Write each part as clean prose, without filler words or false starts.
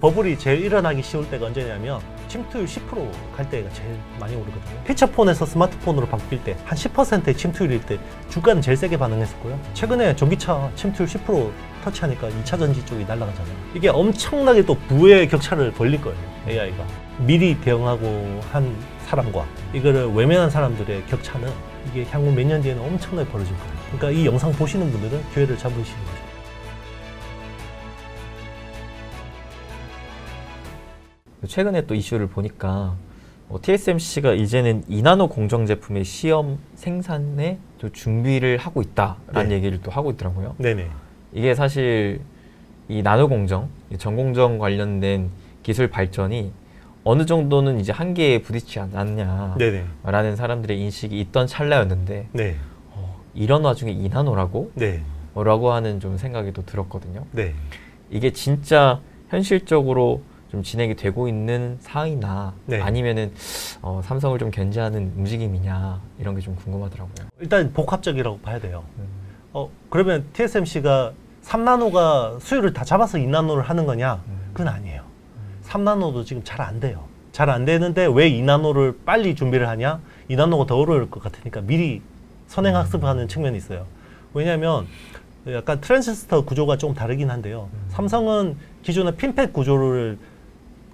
버블이 제일 일어나기 쉬울 때가 언제냐면 침투율 10%갈 때가 제일 많이 오르거든요. 피처폰에서 스마트폰으로 바뀔 때 한 10%의 침투율일 때 주가는 제일 세게 반응했었고요. 최근에 전기차 침투율 10% 터치하니까 2차 전지 쪽이 날아가잖아요. 이게 엄청나게 또 부의 격차를 벌릴 거예요. AI가. 미리 대응하고 한 사람과 이거를 외면한 사람들의 격차는 이게 향후 몇 년 뒤에는 엄청나게 벌어질 거예요. 그러니까 이 영상 보시는 분들은 기회를 잡으시는 거죠. 최근에 또 이슈를 보니까 TSMC가 이제는 2나노 공정 제품의 시험 생산에 또 준비를 하고 있다라는 네. 얘기를 또 하고 있더라고요. 네네. 이게 사실 이 나노 공정, 전공정 관련된 기술 발전이 어느 정도는 이제 한계에 부딪히지 않았냐라는 사람들의 인식이 있던 찰나였는데 네. 이런 와중에 2나노라고? 네. 라고 하는 좀 생각이 또 들었거든요. 네. 이게 진짜 현실적으로 좀 진행이 되고 있는 사항이나 네. 아니면은 삼성을 좀 견제하는 움직임이냐 이런 게 좀 궁금하더라고요. 일단 복합적이라고 봐야 돼요. 그러면 TSMC가 3나노가 수율을 다 잡아서 2나노를 하는 거냐? 그건 아니에요. 3나노도 지금 잘 안 돼요. 잘 안 되는데 왜 2나노를 빨리 준비를 하냐? 2나노가 더 어려울 것 같으니까 미리 선행학습하는 측면이 있어요. 왜냐하면 약간 트랜지스터 구조가 좀 다르긴 한데요. 삼성은 기존의 핀팻 구조를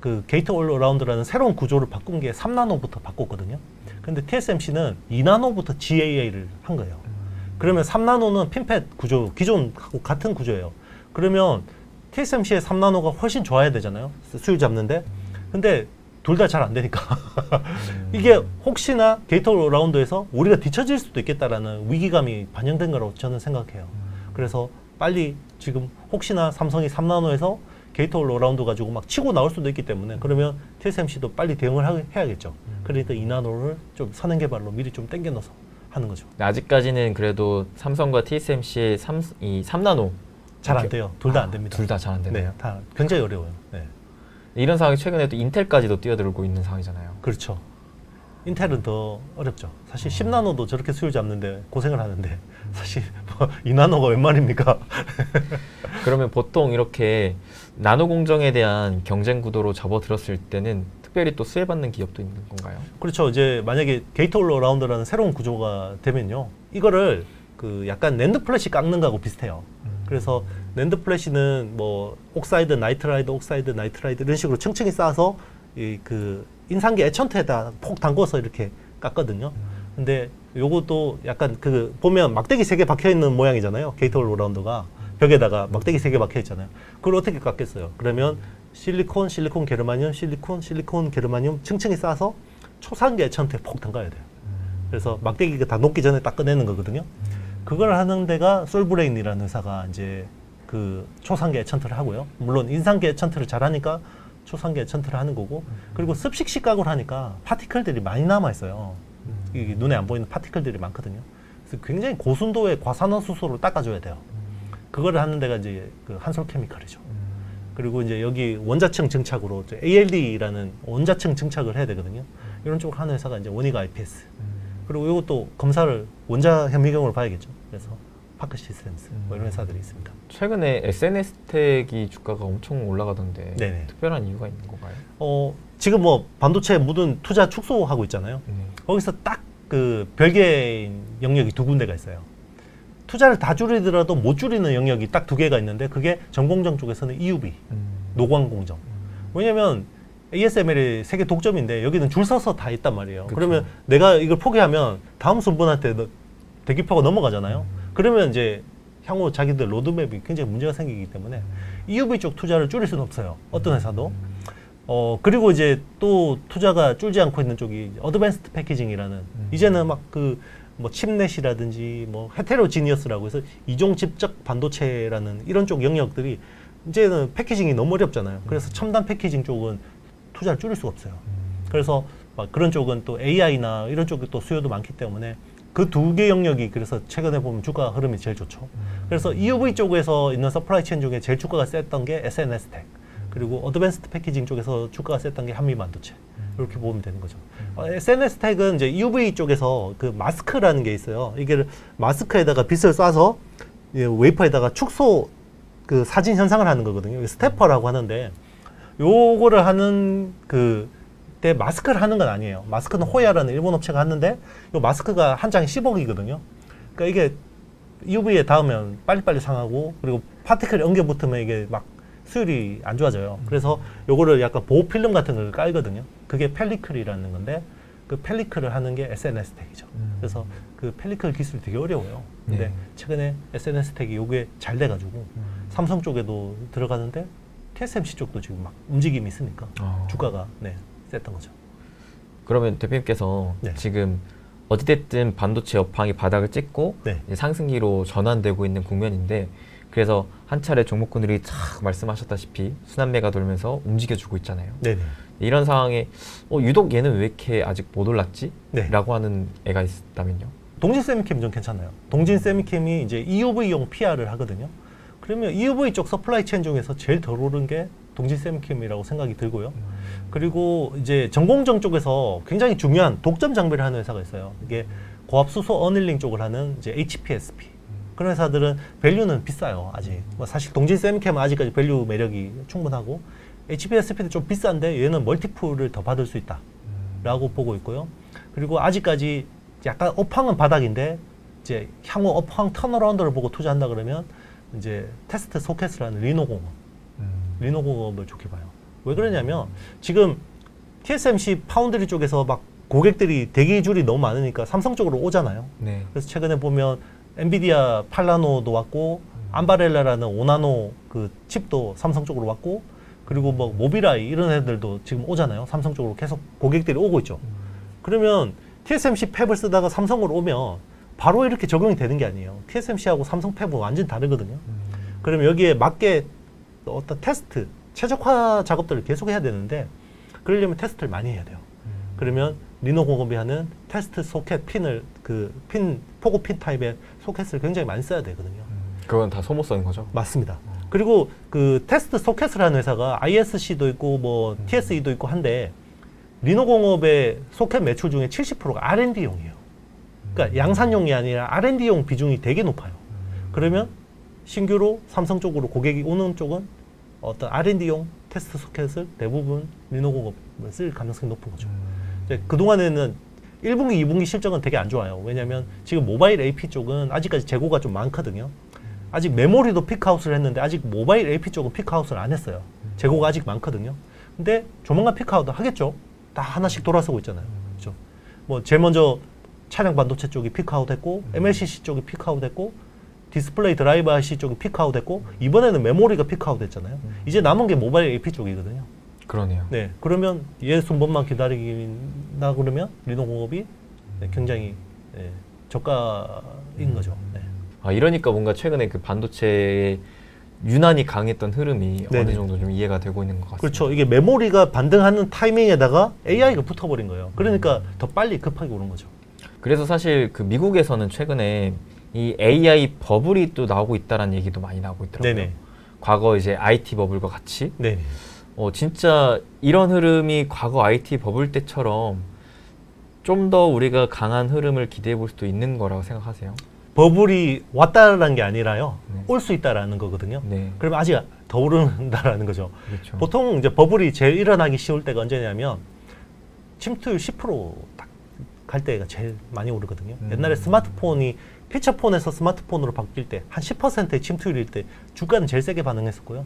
그 게이트 올 어라운드라는 새로운 구조를 바꾼 게 3나노부터 바꿨거든요. 근데 TSMC는 2나노부터 GAA를 한 거예요. 그러면 3나노는 핀팻 구조, 기존하고 같은 구조예요. 그러면 TSMC의 3나노가 훨씬 좋아야 되잖아요. 수율 잡는데. 근데 둘 다 잘 안 되니까. 이게 혹시나 게이트 올 어라운드에서 우리가 뒤처질 수도 있겠다라는 위기감이 반영된 거라고 저는 생각해요. 그래서 빨리 지금 혹시나 삼성이 3나노에서 게이트 올 어라운드 가지고 막 치고 나올 수도 있기 때문에 그러면 TSMC도 빨리 대응을 해야겠죠. 그러니까 2나노를 좀 선행 개발로 미리 좀 땡겨 넣어서 하는 거죠. 아직까지는 그래도 삼성과 TSMC의 3나노 잘 안 돼요. 둘 다 안 됩니다. 둘 다 잘 안 되네요. 네, 다 굉장히 어려워요. 네. 이런 상황이 최근에 또 인텔까지도 뛰어들고 있는 상황이잖아요. 그렇죠. 인텔은 더 어렵죠. 사실 10나노도 저렇게 수율 잡는데 고생을 하는데 사실 뭐 2나노가 웬 말입니까? 그러면 보통 이렇게 나노 공정에 대한 경쟁 구도로 접어들었을 때는 특별히 또 수혜받는 기업도 있는 건가요? 그렇죠. 이제 만약에 게이트 올 어라운드라는 새로운 구조가 되면요. 이거를 그 약간 낸드 플래시 깎는 거하고 비슷해요. 그래서 낸드 플래시는 뭐 옥사이드, 나이트라이드, 옥사이드, 나이트라이드 이런 식으로 층층이 쌓아서 이 그 인상기 에천트에다 폭 담궈서 이렇게 깎거든요. 근데 요것도 약간 그 보면 막대기 3개 박혀 있는 모양이잖아요. 게이트 올 어라운드가 벽에다가 막대기 3개 박혀 있잖아요. 그걸 어떻게 깎겠어요? 그러면 실리콘, 실리콘 게르마늄, 실리콘, 실리콘 게르마늄 층층이 쌓아서 초상기 에천트에 폭 담가야 돼요. 그래서 막대기가 다 녹기 전에 딱 꺼내는 거거든요. 그걸 하는 데가 솔브레인이라는 회사가 이제 그 초상기 에천트를 하고요. 물론 인상기 에천트를 잘하니까 초상기 에천트를 하는 거고, 그리고 습식 시각을 하니까 파티클들이 많이 남아 있어요. 이게 눈에 안 보이는 파티클들이 많거든요. 그래서 굉장히 고순도의 과산화수소를 닦아줘야 돼요. 그거를 하는 데가 이제 그 한솔케미칼이죠. 그리고 이제 여기 원자층 증착으로 ALD라는 원자층 증착을 해야 되거든요. 이런 쪽을 하는 회사가 이제 원익 IPS. 그리고 이것도 검사를 원자 현미경으로 봐야겠죠. 그래서 파크 시스템스 뭐 이런 회사들이 있습니다. 최근에 SNS텍이 주가가 엄청 올라가던데 네네. 특별한 이유가 있는 건가요? 지금 뭐 반도체 모든 투자 축소하고 있잖아요. 거기서 딱 그 별개인 영역이 2군데가 있어요. 투자를 다 줄이더라도 못 줄이는 영역이 딱 2개가 있는데 그게 전공정 쪽에서는 EUV, 노광공정. 왜냐면 ASML이 세계 독점인데 여기는 줄 서서 다 있단 말이에요. 그쵸. 그러면 내가 이걸 포기하면 다음 순번한테 대기표가 넘어가잖아요. 그러면 이제 향후 자기들 로드맵이 굉장히 문제가 생기기 때문에 EUV 쪽 투자를 줄일 수는 없어요. 어떤 회사도. 그리고 이제 또 투자가 줄지 않고 있는 쪽이 어드밴스드 패키징이라는 이제는 막 그 뭐 칩넷이라든지 뭐 헤테로지니어스라고 해서 이종 집적 반도체라는 이런 쪽 영역들이 이제는 패키징이 너무 어렵잖아요. 그래서 첨단 패키징 쪽은 투자를 줄일 수가 없어요. 그래서 막 그런 쪽은 또 AI나 이런 쪽이 또 수요도 많기 때문에 그 2개 영역이 그래서 최근에 보면 주가 흐름이 제일 좋죠. 그래서 EUV 쪽에서 있는 서플라이 체인 중에 제일 주가가 셌던 게 SNS텍. 그리고 어드밴스드 패키징 쪽에서 주가가 셌던 게 한미반도체. 이렇게 보면 되는 거죠. SNS텍은 이제 EUV 쪽에서 그 마스크라는 게 있어요. 이게 마스크에다가 빛을 쏴서 웨이퍼에다가 축소 그 사진 현상을 하는 거거든요. 스태퍼라고 하는데 요거를 하는 그때 마스크를 하는 건 아니에요. 마스크는 호야라는 일본 업체가 하는데 요 마스크가 한 장에 10억이거든요. 그러니까 이게 UV에 닿으면 빨리빨리 상하고 그리고 파티클이 엉겨 붙으면 이게 막 수율이 안 좋아져요. 그래서 요거를 약간 보호 필름 같은 걸 깔거든요. 그게 펠리클이라는 건데 그 펠리클을 하는 게 SNS텍이죠. 그래서 그 펠리클 기술이 되게 어려워요. 근데 네. 최근에 SNS텍이 요게 잘 돼가지고 삼성 쪽에도 들어가는데 TSMC 쪽도 지금 막 움직임이 있으니까 주가가 셌던 거죠. 그러면 대표님께서 네. 지금 어찌됐든 반도체 업황이 바닥을 찍고 네. 이제 상승기로 전환되고 있는 국면인데 그래서 한 차례 종목군들이 쫙 말씀하셨다시피 순환매가 돌면서 움직여주고 있잖아요. 네네. 이런 상황에 유독 얘는 왜 이렇게 아직 못 올랐지? 네. 라고 하는 애가 있다면요? 동진 세미캠 좀 괜찮아요. 동진 세미캠이 이제 EUV용 PR을 하거든요. 그러면 EUV 쪽 서플라이 체인 중에서 제일 덜 오른 게 동진 세미캠이라고 생각이 들고요. 그리고 이제 전공정 쪽에서 굉장히 중요한 독점 장비를 하는 회사가 있어요. 이게 고압수소 어닐링 쪽을 하는 이제 HPSP. 그런 회사들은 밸류는 비싸요. 아직. 뭐 사실 동진 세미캠은 아직까지 밸류 매력이 충분하고 HPSP는 좀 비싼데 얘는 멀티플을 더 받을 수 있다라고 보고 있고요. 그리고 아직까지 약간 업황은 바닥인데 이제 향후 업황 턴어라운드를 보고 투자한다 그러면 이제 테스트 소켓이라는 리노공업을 좋게 봐요. 왜 그러냐면 지금 TSMC 파운드리 쪽에서 막 고객들이 대기줄이 너무 많으니까 삼성 쪽으로 오잖아요. 네. 그래서 최근에 보면 엔비디아 8나노도 왔고 암바렐라라는 5나노 그 칩도 삼성 쪽으로 왔고 그리고 뭐 모비라이 이런 애들도 지금 오잖아요. 삼성 쪽으로 계속 고객들이 오고 있죠. 그러면 TSMC 팹을 쓰다가 삼성으로 오면 바로 이렇게 적용이 되는 게 아니에요. TSMC하고 삼성 팹은 완전히 다르거든요. 그러면 여기에 맞게 어떤 테스트, 최적화 작업들을 계속 해야 되는데 그러려면 테스트를 많이 해야 돼요. 그러면 리노공업이 하는 테스트 소켓 핀을 포고 핀 타입의 소켓을 굉장히 많이 써야 되거든요. 그건 다 소모성인 거죠? 맞습니다. 그리고 그 테스트 소켓을 하는 회사가 ISC도 있고 뭐 TSE도 있고 한데 리노공업의 소켓 매출 중에 70%가 R&D용이에요. 그러니까 양산용이 아니라 R&D용 비중이 되게 높아요. 그러면 신규로 삼성 쪽으로 고객이 오는 쪽은 어떤 R&D용 테스트 소켓을 대부분 리노공업을 쓸 가능성이 높은 거죠. 이제 그동안에는 1분기, 2분기 실적은 되게 안 좋아요. 왜냐하면 지금 모바일 AP 쪽은 아직까지 재고가 좀 많거든요. 아직 메모리도 픽아웃을 했는데 아직 모바일 AP 쪽은 픽아웃을 안 했어요. 재고가 아직 많거든요. 근데 조만간 픽아웃을 하겠죠. 다 하나씩 돌아서고 있잖아요. 그렇죠? 뭐 제일 먼저 차량 반도체 쪽이 픽아웃 했고 MLCC 쪽이 픽아웃 했고 디스플레이 드라이버 IC 쪽이 픽아웃 했고 이번에는 메모리가 픽아웃 했잖아요. 이제 남은 게 모바일 AP 쪽이거든요. 그러네요. 네, 그러면 얘 순번만 기다리나 그러면 리노공업이 굉장히 저가인 거죠. 네. 이러니까 뭔가 최근에 그 반도체에 유난히 강했던 흐름이 네네. 어느 정도 좀 이해가 되고 있는 것 같습니다. 그렇죠. 이게 메모리가 반등하는 타이밍에다가 AI가 붙어버린 거예요. 그러니까 더 빨리 급하게 오른 거죠. 그래서 사실 그 미국에서는 최근에 이 AI 버블이 또 나오고 있다라는 얘기도 많이 나오고 있더라고요. 네네. 과거 이제 IT 버블과 같이 네. 진짜 이런 흐름이 과거 IT 버블 때처럼 좀 더 우리가 강한 흐름을 기대해 볼 수도 있는 거라고 생각하세요? 버블이 왔다라는 게 아니라요. 네. 올 수 있다라는 거거든요. 네. 그러면 아직 더 오른다라는 거죠. 그렇죠. 보통 이제 버블이 제일 일어나기 쉬울 때가 언제냐면 침투율 10% 딱 갈 때가 제일 많이 오르거든요. 옛날에 스마트폰이 피처폰에서 스마트폰으로 바뀔 때 한 10%의 침투율일 때 주가는 제일 세게 반응했었고요.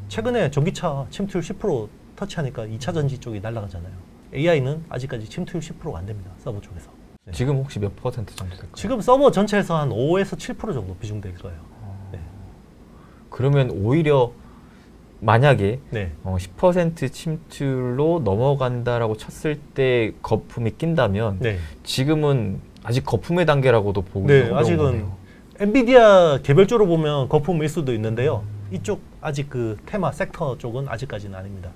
최근에 전기차 침투율 10% 터치하니까 2차 전지 쪽이 날아가잖아요. AI는 아직까지 침투율 10%가 안 됩니다. 서버 쪽에서. 네. 지금 혹시 몇 퍼센트 정도 될까요? 지금 서버 전체에서 한 5에서 7% 정도 비중될 거예요. 네. 그러면 오히려 만약에 네. 10% 침투율로 넘어간다라고 쳤을 때 거품이 낀다면 네. 지금은 아직 거품의 단계라고도 보기 네, 어려운 아직은 거네요. 엔비디아 개별적으로 보면 거품일 수도 있는데요. 이쪽 아직 그 테마 섹터 쪽은 아직까지는 아닙니다.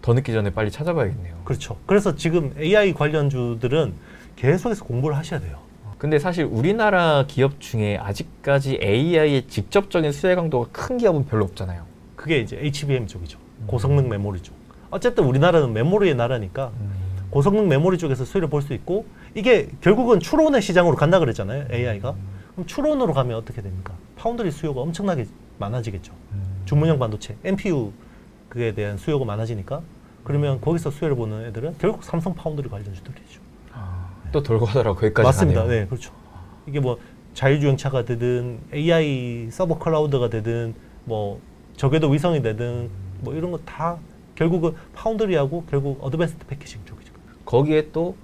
더 늦기 전에 빨리 찾아봐야겠네요. 그렇죠. 그래서 지금 AI 관련주들은 계속해서 공부를 하셔야 돼요. 근데 사실 우리나라 기업 중에 아직까지 AI의 직접적인 수혜 강도가 큰 기업은 별로 없잖아요. 그게 이제 HBM 쪽이죠. 고성능 메모리 쪽. 어쨌든 우리나라는 메모리의 나라니까 고성능 메모리 쪽에서 수혜를 볼 수 있고 이게 결국은 추론의 시장으로 간다 그랬잖아요. AI가. 그럼 추론으로 가면 어떻게 됩니까? 파운드리 수요가 엄청나게 많아지겠죠. 주문형 반도체, NPU 그에 대한 수요가 많아지니까 그러면 거기서 수혜를 보는 애들은 결국 삼성 파운드리 관련주들이죠. 또 돌고 하더라고 거기까지 맞습니다. 가네요. 네, 그렇죠. 이게 뭐 자율주행차가 되든 AI 서버 클라우드가 되든 뭐 저궤도 위성이 되든 뭐 이런 거 다 결국은 파운드리하고 결국 어드밴스드 패키징 쪽이죠. 거기에 또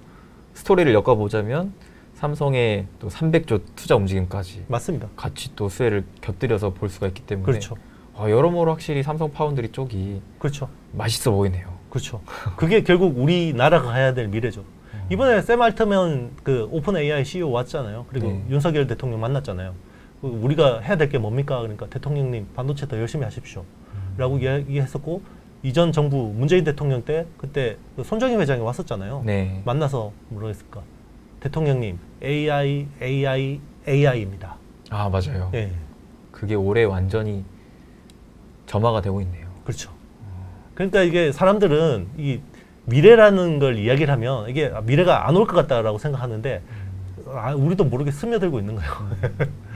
스토리를 엮어보자면 삼성의 또 300조 투자 움직임까지 맞습니다. 같이 또 수혜를 곁들여서 볼 수가 있기 때문에 그렇죠. 여러모로 확실히 삼성 파운드리 쪽이 그렇죠. 맛있어 보이네요. 그렇죠. 그게 결국 우리나라가 가야 될 미래죠. 이번에 샘 알트먼 그 오픈 AI CEO 왔잖아요. 그리고 네. 윤석열 대통령 만났잖아요. 우리가 해야 될 게 뭡니까? 그러니까 대통령님 반도체 더 열심히 하십시오. 라고 이야기했었고 이전 정부 문재인 대통령 때 그때 그 손정희 회장이 왔었잖아요. 네. 만나서 뭐라고 했을까? 대통령님 AI입니다. 아 맞아요. 네. 그게 올해 완전히 점화가 되고 있네요. 그렇죠. 그러니까 이게 사람들은 이 미래라는 걸 이야기를 하면 이게 미래가 안 올 것 같다라고 생각하는데 우리도 모르게 스며들고 있는 거예요.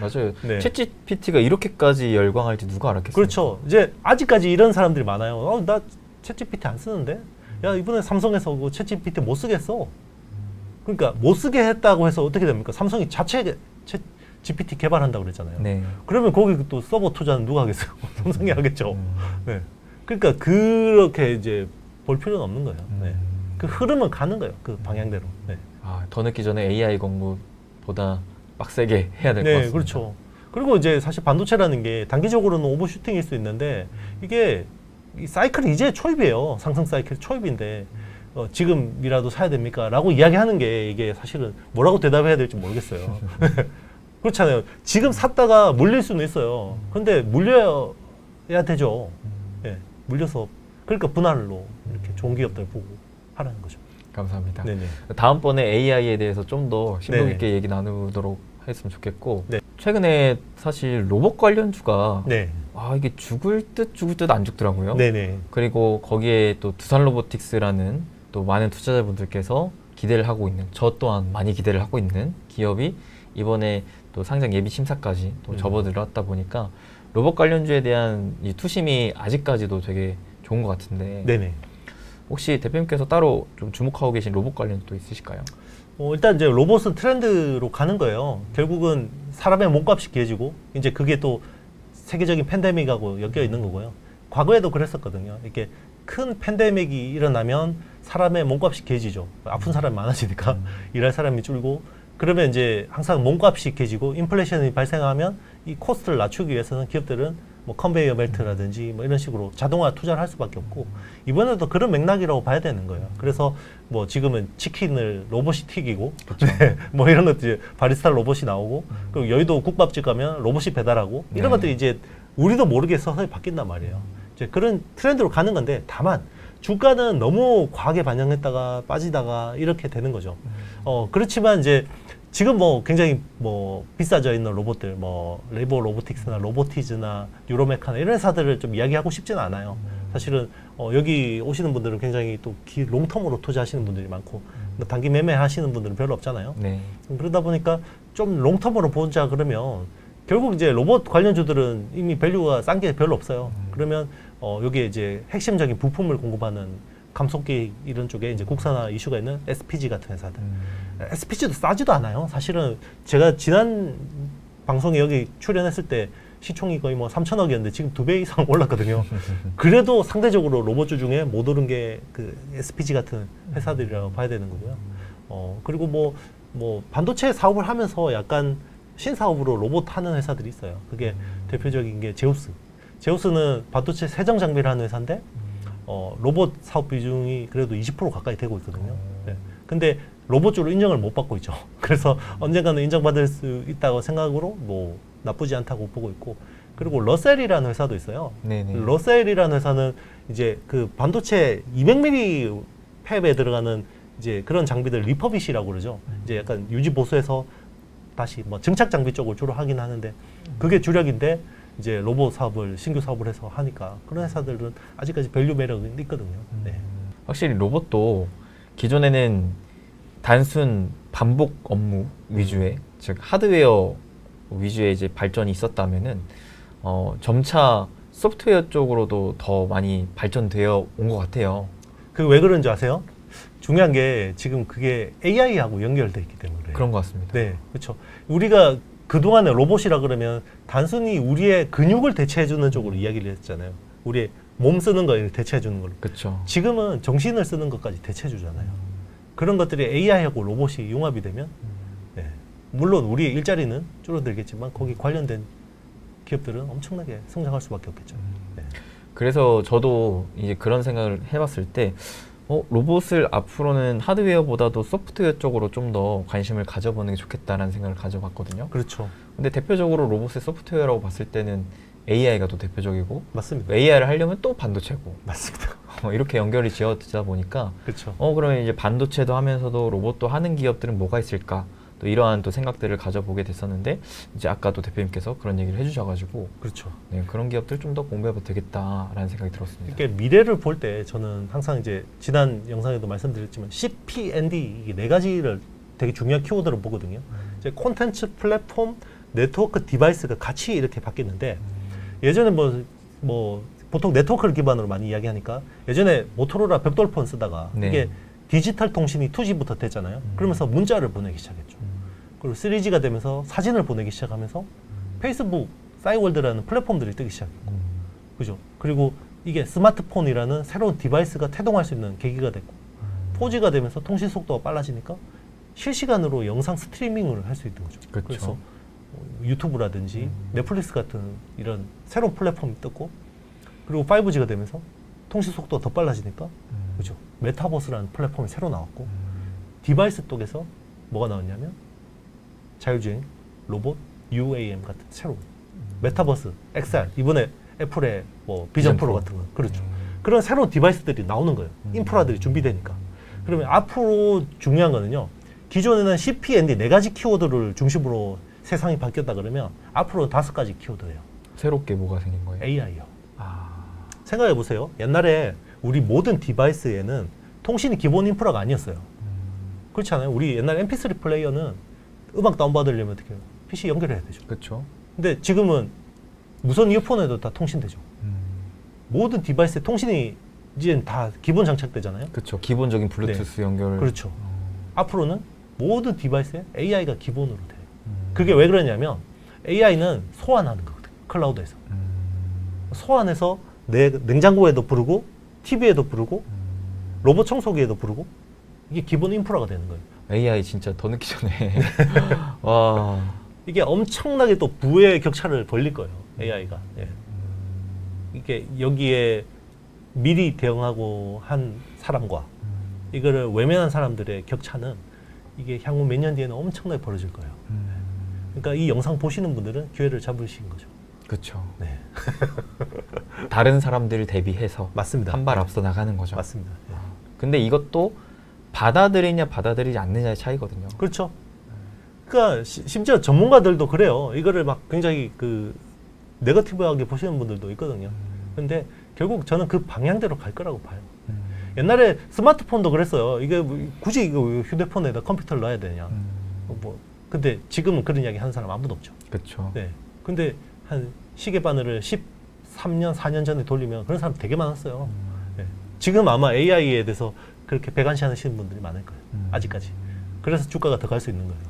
맞아요. 네. 챗GPT가 이렇게까지 열광할지 누가 알았겠어요. 그렇죠. 이제 아직까지 이런 사람들이 많아요. 나 챗GPT 안 쓰는데? 야 이번에 삼성에서 그 챗GPT 못 쓰겠어. 그러니까 못 쓰게 했다고 해서 어떻게 됩니까? 삼성이 자체 챗GPT 개발한다고 그랬잖아요. 네. 그러면 거기 또 서버 투자는 누가 하겠어요? 삼성이 하겠죠. 네. 그러니까 그렇게 이제 볼 필요는 없는 거예요. 네. 그 흐름은 가는 거예요. 그 방향대로. 네. 더 늦기 전에 AI 공부보다 빡세게 해야 될 것 네, 같습니다. 그렇죠. 그리고 이제 사실 반도체라는 게 단기적으로는 오버슈팅일 수 있는데 이게 이 사이클이 이제 초입이에요. 상승 사이클 초입인데 지금이라도 사야 됩니까? 라고 이야기하는 게 이게 사실은 뭐라고 대답해야 될지 모르겠어요. 그렇잖아요. 지금 샀다가 물릴 수는 있어요. 근데 물려야 되죠. 네, 물려서 그러니까 분할로 이렇게 좋은 기업들 보고 하라는 거죠. 감사합니다. 네네. 다음번에 AI에 대해서 좀 더 심도 네네. 있게 얘기 나누도록 했으면 좋겠고 네. 최근에 사실 로봇 관련주가 네. 이게 죽을 듯 안 죽더라고요. 네네. 그리고 거기에 또 두산 로보틱스라는 또 많은 투자자분들께서 기대를 하고 있는 저 또한 많이 기대를 하고 있는 기업이 이번에 또 상장 예비 심사까지 또 접어들었다 보니까 로봇 관련주에 대한 이 투심이 아직까지도 되게 좋은 것 같은데 네네. 혹시 대표님께서 따로 좀 주목하고 계신 로봇 관련도 있으실까요? 일단 이제 로봇은 트렌드로 가는 거예요. 결국은 사람의 몸값이 귀해지고 이제 그게 또 세계적인 팬데믹하고 엮여 있는 거고요. 과거에도 그랬었거든요. 이렇게 큰 팬데믹이 일어나면 사람의 몸값이 귀해지죠. 아픈 사람이 많아지니까 일할 사람이 줄고 그러면 이제 항상 몸값이 귀해지고 인플레이션이 발생하면 이 코스트를 낮추기 위해서는 기업들은 뭐 컨베이어 벨트라든지 뭐 이런 식으로 자동화 투자를 할 수밖에 없고 이번에도 그런 맥락이라고 봐야 되는 거예요. 그래서 뭐 지금은 치킨을 로봇이 튀기고 네, 뭐 이런 것들이 바리스타 로봇이 나오고 그리고 여의도 국밥집 가면 로봇이 배달하고 이런 것들이 이제 우리도 모르게 서서히 바뀐단 말이에요. 이제 그런 트렌드로 가는 건데 다만 주가는 너무 과하게 반영했다가 빠지다가 이렇게 되는 거죠. 그렇지만 이제 지금 뭐 굉장히 뭐 비싸져 있는 로봇들 뭐 레이버 로보틱스나 로보티즈나 뉴로메카나 이런 회사들을 좀 이야기하고 싶지는 않아요. 사실은 여기 오시는 분들은 굉장히 또 롱텀으로 투자하시는 분들이 많고 단기 매매하시는 분들은 별로 없잖아요. 네. 그러다 보니까 좀 롱텀으로 보자 그러면 결국 이제 로봇 관련주들은 이미 밸류가 싼 게 별로 없어요. 그러면 여기에 이제 핵심적인 부품을 공급하는 감속기 이런 쪽에 이제 국산화 이슈가 있는 SPG 같은 회사들. SPG도 싸지도 않아요. 사실은 제가 지난 방송에 여기 출연했을 때 시총이 거의 뭐 3천억이었는데 지금 2배 이상 올랐거든요. 그래도 상대적으로 로봇주 중에 못 오른 게 그 SPG 같은 회사들이라고 봐야 되는 거고요. 그리고 뭐 반도체 사업을 하면서 약간 신사업으로 로봇 하는 회사들이 있어요. 그게 대표적인 게 제우스. 제우스는 반도체 세정 장비를 하는 회사인데 로봇 사업 비중이 그래도 20% 가까이 되고 있거든요. 네. 근데 로봇주로 인정을 못 받고 있죠. 그래서 언젠가는 인정받을 수 있다고 생각으로 뭐 나쁘지 않다고 보고 있고 그리고 러셀이라는 회사도 있어요. 네네. 러셀이라는 회사는 이제 그 반도체 200mm 팹에 들어가는 이제 그런 장비들 리퍼빗이라고 그러죠. 이제 약간 유지 보수해서 다시 뭐 증착 장비 쪽을 주로 하긴 하는데 그게 주력인데 이제 로봇 사업을 신규 사업을 해서 하니까 그런 회사들은 아직까지 밸류 매력이 있거든요. 네. 확실히 로봇도 기존에는 단순 반복 업무 위주의 즉 하드웨어 위주의 이제 발전이 있었다면은 점차 소프트웨어 쪽으로도 더 많이 발전되어 온 것 같아요. 그 왜 그런지 아세요? 중요한 게 지금 그게 AI하고 연결돼 있기 때문에 그런 것 같습니다. 네, 그렇죠. 우리가 그동안에 로봇이라 그러면 단순히 우리의 근육을 대체해주는 쪽으로 이야기를 했잖아요. 우리의 몸 쓰는 거 대체해주는 걸로. 그렇죠. 지금은 정신을 쓰는 것까지 대체해주잖아요. 그런 것들이 AI하고 로봇이 융합이 되면 네, 물론 우리의 일자리는 줄어들겠지만 거기 관련된 기업들은 엄청나게 성장할 수밖에 없겠죠. 네. 그래서 저도 이제 그런 생각을 해봤을 때 로봇을 앞으로는 하드웨어보다도 소프트웨어 쪽으로 좀 더 관심을 가져보는 게 좋겠다라는 생각을 가져봤거든요. 그렇죠. 근데 대표적으로 로봇의 소프트웨어라고 봤을 때는 AI가 또 대표적이고, 맞습니다. AI를 하려면 또 반도체고, 맞습니다. 이렇게 연결이 지어지다 보니까, 그렇죠. 그러면 이제 반도체도 하면서도 로봇도 하는 기업들은 뭐가 있을까? 또 이러한 또 생각들을 가져보게 됐었는데, 이제 아까도 대표님께서 그런 얘기를 해주셔가지고, 그렇죠. 네, 그런 기업들 좀 더 공부해봐도 되겠다라는 생각이 들었습니다. 이게 미래를 볼 때 저는 항상 이제 지난 영상에도 말씀드렸지만 CPND 이게 네 가지를 되게 중요한 키워드로 보거든요. 이제 콘텐츠, 플랫폼, 네트워크, 디바이스가 같이 이렇게 바뀌는데 예전에 뭐 보통 네트워크를 기반으로 많이 이야기하니까 예전에 모토로라 벽돌폰 쓰다가 네. 이게 디지털 통신이 2G부터 됐잖아요. 그러면서 문자를 보내기 시작했죠. 그리고 3G가 되면서 사진을 보내기 시작하면서 페이스북, 싸이월드라는 플랫폼들이 뜨기 시작했고, 그죠? 그리고 이게 스마트폰이라는 새로운 디바이스가 태동할 수 있는 계기가 됐고, 4G가 되면서 통신 속도가 빨라지니까 실시간으로 영상 스트리밍을 할 수 있는 거죠. 그쵸. 그래서 유튜브라든지 넷플릭스 같은 이런 새로운 플랫폼이 떴고, 그리고 5G가 되면서 통신 속도가 더 빨라지니까, 그죠? 메타버스라는 플랫폼이 새로 나왔고, 디바이스 쪽에서 뭐가 나왔냐면 자율주행, 로봇, UAM 같은 새로운 메타버스, XR, 이번에 애플의 뭐 비전 프로 같은 거, 그렇죠. 그런 새로운 디바이스들이 나오는 거예요. 인프라들이 준비되니까. 그러면 앞으로 중요한 거는요, 기존에는 CPND 네 가지 키워드를 중심으로 세상이 바뀌었다 그러면 앞으로 5가지 키워드예요. 새롭게 뭐가 생긴 거예요? AI요. 생각해 보세요. 옛날에 우리 모든 디바이스에는 통신이 기본 인프라가 아니었어요. 그렇지 않아요? 우리 옛날 MP3 플레이어는 음악 다운받으려면 어떻게 해요? PC 연결해야 되죠. 그렇죠. 근데 지금은 무선 이어폰에도 다 통신되죠. 모든 디바이스에 통신이 이제 다 기본 장착되잖아요. 그렇죠. 기본적인 블루투스 네. 연결. 그렇죠. 앞으로는 모든 디바이스에 AI가 기본으로 돼요. 그게 왜 그러냐면 AI는 소환하는 거거든요. 클라우드에서. 소환해서 내 냉장고에도 부르고 TV에도 부르고 로봇 청소기에도 부르고 이게 기본 인프라가 되는 거예요. AI 진짜 더 늦기 전에 와. 이게 엄청나게 또 부의 격차를 벌릴 거예요. AI가. 예. 이게 여기에 미리 대응하고 한 사람과 이거를 외면한 사람들의 격차는 이게 향후 몇 년 뒤에는 엄청나게 벌어질 거예요. 그러니까 이 영상 보시는 분들은 기회를 잡으신 거죠. 그렇죠. 네. 다른 사람들 대비해서 맞습니다. 한 발 앞서 나가는 거죠. 맞습니다. 예. 근데 이것도 받아들이냐 받아들이지 않느냐의 차이거든요. 그렇죠. 그러니까 심지어 전문가들도 그래요. 이거를 막 굉장히 그 네거티브하게 보시는 분들도 있거든요. 근데 결국 저는 그 방향대로 갈 거라고 봐요. 옛날에 스마트폰도 그랬어요. 이게 뭐 굳이 이거 휴대폰에다 컴퓨터를 넣어야 되냐. 뭐 근데 지금은 그런 이야기 하는 사람 아무도 없죠. 그렇죠. 네. 근데 한 시계 바늘을 13년, 4년 전에 돌리면 그런 사람 되게 많았어요. 네. 지금 아마 AI에 대해서 그렇게 배관시하시는 분들이 많을 거예요. 아직까지. 그래서 주가가 더 갈 수 있는 거예요.